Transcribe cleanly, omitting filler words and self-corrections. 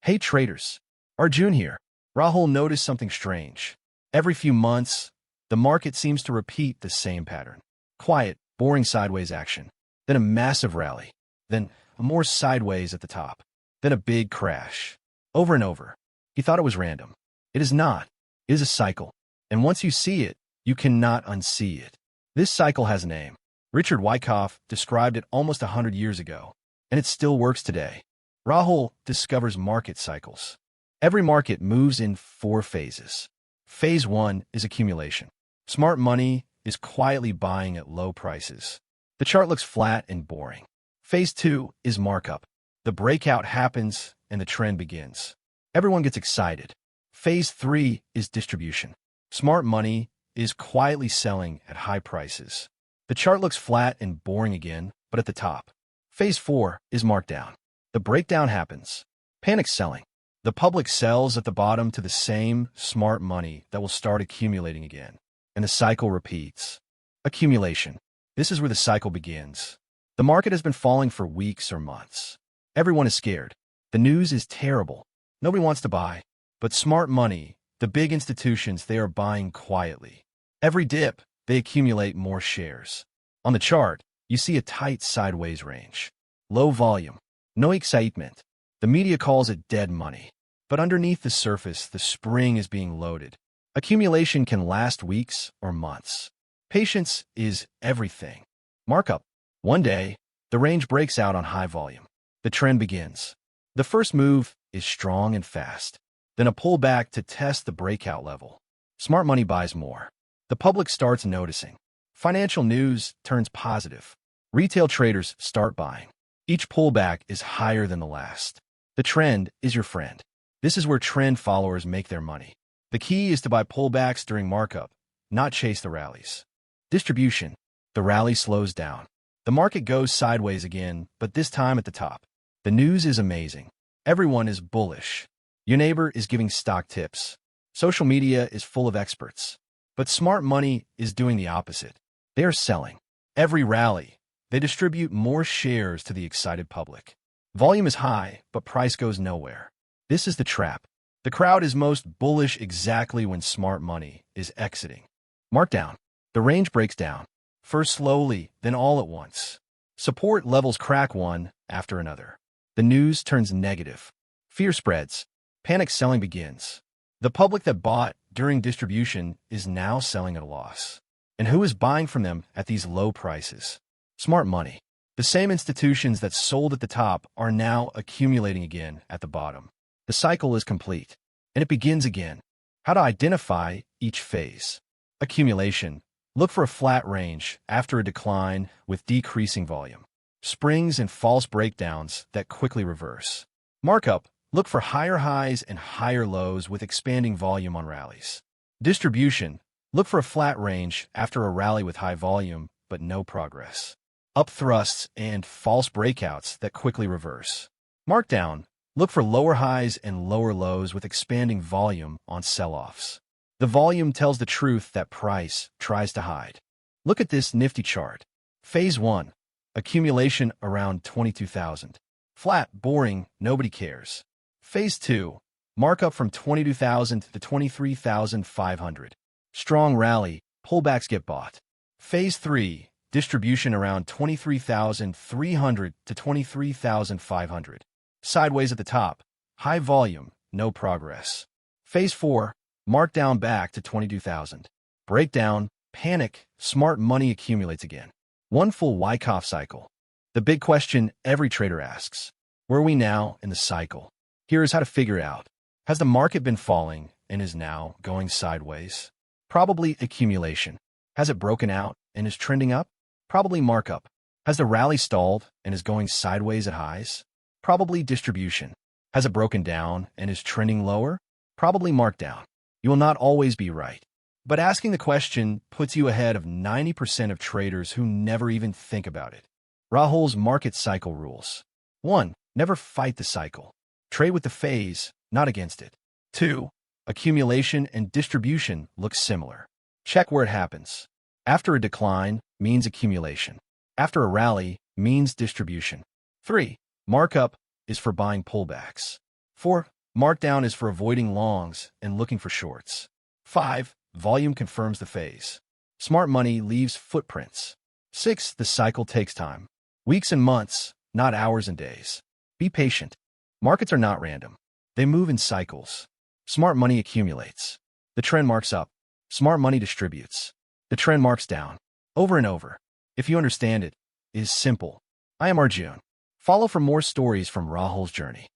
Hey traders, Arjun here. Rahul noticed something strange. Every few months, the market seems to repeat the same pattern. Quiet, boring sideways action, then a massive rally, then a more sideways at the top, then a big crash. Over and over. He thought it was random. It is not. It is a cycle. And once you see it, you cannot unsee it. This cycle has a name. Richard Wyckoff described it almost 100 years ago, and it still works today. Rahul discovers market cycles. Every market moves in 4 phases. Phase 1 is accumulation. Smart money is quietly buying at low prices. The chart looks flat and boring. Phase 2 is markup. The breakout happens and the trend begins. Everyone gets excited. Phase 3 is distribution. Smart money is quietly selling at high prices. The chart looks flat and boring again, but at the top. Phase 4 is markdown. The breakdown happens. Panic selling. The public sells at the bottom to the same smart money that will start accumulating again. And the cycle repeats. Accumulation. This is where the cycle begins. The market has been falling for weeks or months. Everyone is scared. The news is terrible. Nobody wants to buy. But smart money, the big institutions, they are buying quietly. Every dip, they accumulate more shares. On the chart, you see a tight sideways range. Low volume. No excitement. The media calls it dead money. But underneath the surface, the spring is being loaded. Accumulation can last weeks or months. Patience is everything. Markup. One day, the range breaks out on high volume. The trend begins. The first move is strong and fast. Then a pullback to test the breakout level. Smart money buys more. The public starts noticing. Financial news turns positive. Retail traders start buying. Each pullback is higher than the last. The trend is your friend. This is where trend followers make their money. The key is to buy pullbacks during markup, not chase the rallies. Distribution. The rally slows down. The market goes sideways again, but this time at the top. The news is amazing. Everyone is bullish. Your neighbor is giving stock tips. Social media is full of experts. But smart money is doing the opposite. They are selling. Every rally, they distribute more shares to the excited public. Volume is high, but price goes nowhere. This is the trap. The crowd is most bullish exactly when smart money is exiting. Markdown. The range breaks down. First slowly, then all at once. Support levels crack one after another. The news turns negative. Fear spreads. Panic selling begins. The public that bought during distribution is now selling at a loss. And who is buying from them at these low prices? Smart money. The same institutions that sold at the top are now accumulating again at the bottom. The cycle is complete, and it begins again. How to identify each phase. Accumulation. Look for a flat range after a decline with decreasing volume. Springs and false breakdowns that quickly reverse. Markup. Look for higher highs and higher lows with expanding volume on rallies. Distribution. Look for a flat range after a rally with high volume, but no progress. Up thrusts and false breakouts that quickly reverse. Markdown. Look for lower highs and lower lows with expanding volume on sell-offs. The volume tells the truth that price tries to hide. Look at this Nifty chart. Phase 1. Accumulation around 22,000. Flat, boring, nobody cares. Phase 2. Markup from 22,000 to 23,500. Strong rally, pullbacks get bought. Phase 3. Distribution around 23,300 to 23,500. Sideways at the top. High volume, no progress. Phase 4. Markdown back to 22,000. Breakdown, panic, smart money accumulates again. One full Wyckoff cycle. The big question every trader asks. Where are we now in the cycle? Here is how to figure it out. Has the market been falling and is now going sideways? Probably accumulation. Has it broken out and is trending up? Probably markup. Has the rally stalled and is going sideways at highs? Probably distribution. Has it broken down and is trending lower? Probably markdown. You will not always be right. But asking the question puts you ahead of 90% of traders who never even think about it. Rahul's market cycle rules. 1. Never fight the cycle. Trade with the phase, not against it. 2. Accumulation and distribution look similar. Check where it happens. After a decline means accumulation. After a rally means distribution. 3. Markup is for buying pullbacks. 4. Markdown is for avoiding longs and looking for shorts. 5. Volume confirms the phase. Smart money leaves footprints. 6. The cycle takes time. Weeks and months, not hours and days. Be patient. Markets are not random. They move in cycles. Smart money accumulates. The trend marks up. Smart money distributes. The trend marks down. Over and over. If you understand it, it is simple. I am Arjun. Follow for more stories from Rahul's journey.